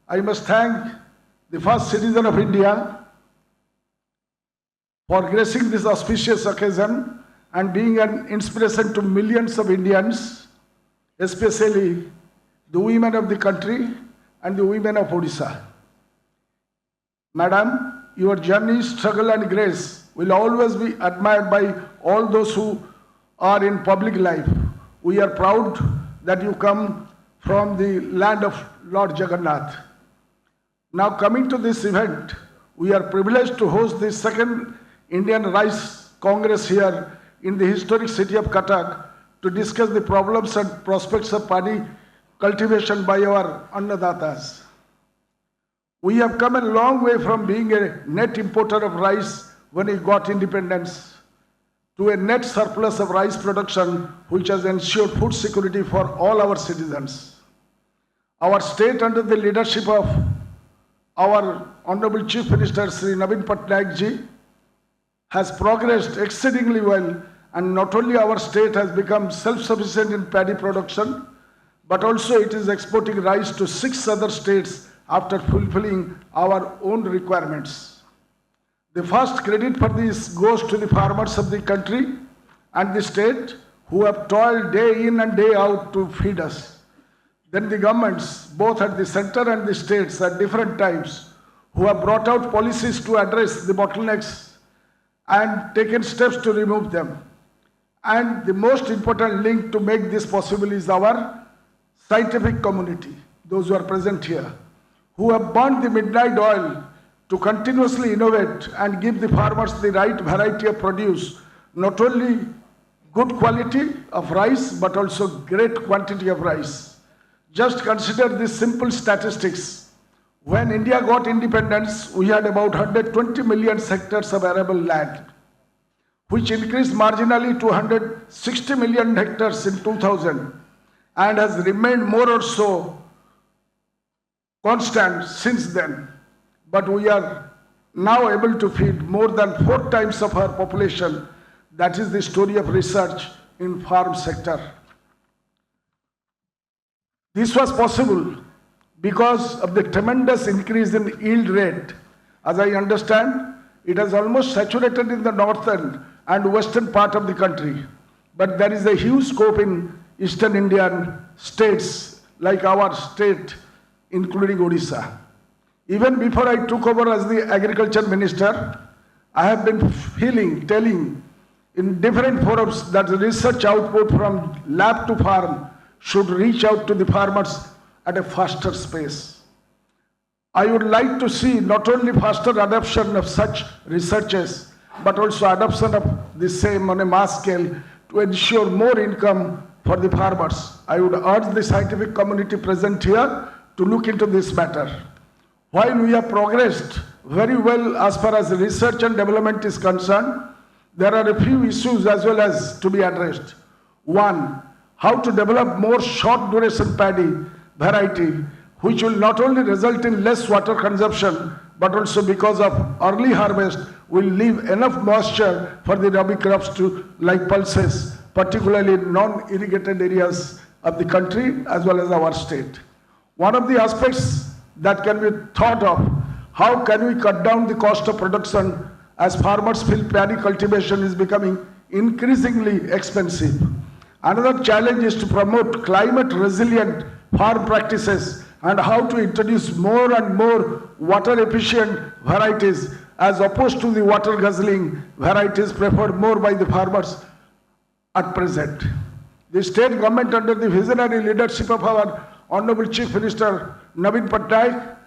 I must thank the first citizen of India for gracing this auspicious occasion and being an inspiration to millions of Indians, especially the women of the country and the women of Odisha. Madam, your journey, struggle and grace will always be admired by all those who are in public life. We are proud that you come from the land of Lord Jagannath. Now coming to this event, we are privileged to host the second Indian Rice Congress here in the historic city of Cuttack to discuss the problems and prospects of paddy cultivation by our Annadatas. We have come a long way from being a net importer of rice when we got independence to a net surplus of rice production which has ensured food security for all our citizens. Our state under the leadership of our Honorable Chief Minister Sri Naveen Patnaik ji has progressed exceedingly well, and not only our state has become self-sufficient in paddy production, but also it is exporting rice to 6 other states after fulfilling our own requirements. The first credit for this goes to the farmers of the country and the state who have toiled day in and day out to feed us. Then the governments, both at the center and the states at different times, who have brought out policies to address the bottlenecks and taken steps to remove them. And the most important link to make this possible is our scientific community, those who are present here, who have burned the midnight oil to continuously innovate and give the farmers the right variety of produce, not only good quality of rice, but also great quantity of rice. Just consider these simple statistics. When India got independence, we had about 120 million hectares of arable land, which increased marginally to 160 million hectares in 2000 and has remained more or so constant since then. But we are now able to feed more than 4 times of our population. That is the story of research in farm sector. This was possible because of the tremendous increase in yield rate. As I understand, it has almost saturated in the northern and western part of the country. But there is a huge scope in eastern Indian states like our state, including Odisha. Even before I took over as the agriculture minister, I have been telling in different forums that the research output from lab to farm should reach out to the farmers at a faster pace. I would like to see not only faster adoption of such researches, but also adoption of the same on a mass scale to ensure more income for the farmers. I would urge the scientific community present here to look into this matter. While we have progressed very well as far as research and development is concerned, there are a few issues as well as to be addressed. One, how to develop more short duration paddy variety, which will not only result in less water consumption, but also because of early harvest will leave enough moisture for the rabi crops to like pulses, particularly in non-irrigated areas of the country as well as our state. One of the aspects that can be thought of, how can we cut down the cost of production as farmers feel paddy cultivation is becoming increasingly expensive. Another challenge is to promote climate resilient farm practices and how to introduce more and more water efficient varieties as opposed to the water guzzling varieties preferred more by the farmers at present. The state government under the visionary leadership of our Honorable Chief Minister Naveen Patnaik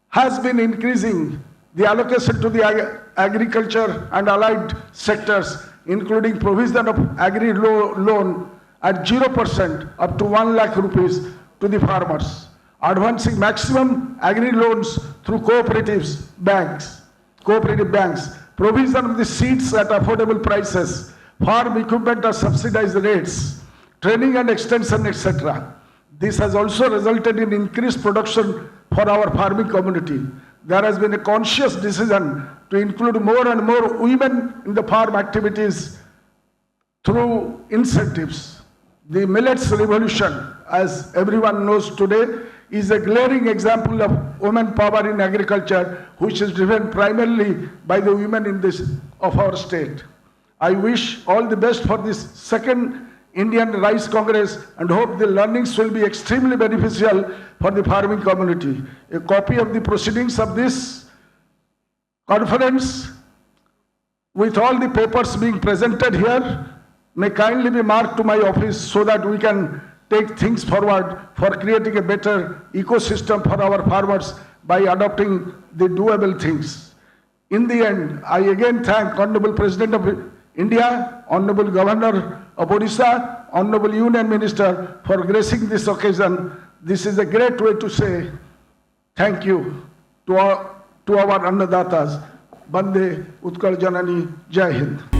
has been increasing the allocation to the agriculture and allied sectors, including provision of agri loan at 0% up to 1 lakh rupees to the farmers, advancing maximum agri loans through cooperative banks, provision of the seeds at affordable prices, farm equipment at subsidized rates, training and extension, etc. This has also resulted in increased production for our farming community. There has been a conscious decision to include more and more women in the farm activities through incentives. The millets revolution, as everyone knows today, is a glaring example of women power in agriculture, which is driven primarily by the women in this of our state. I wish all the best for this second Indian Rice Congress and hope the learnings will be extremely beneficial for the farming community. A copy of the proceedings of this conference with all the papers being presented here may kindly be marked to my office so that we can take things forward for creating a better ecosystem for our farmers by adopting the doable things. In the end, I again thank Honorable President of India, Honorable Governor of Odisha, Honorable Union Minister for gracing this occasion. This is a great way to say thank you to our Annadatas. Bande Utkal Janani, Jai Hind.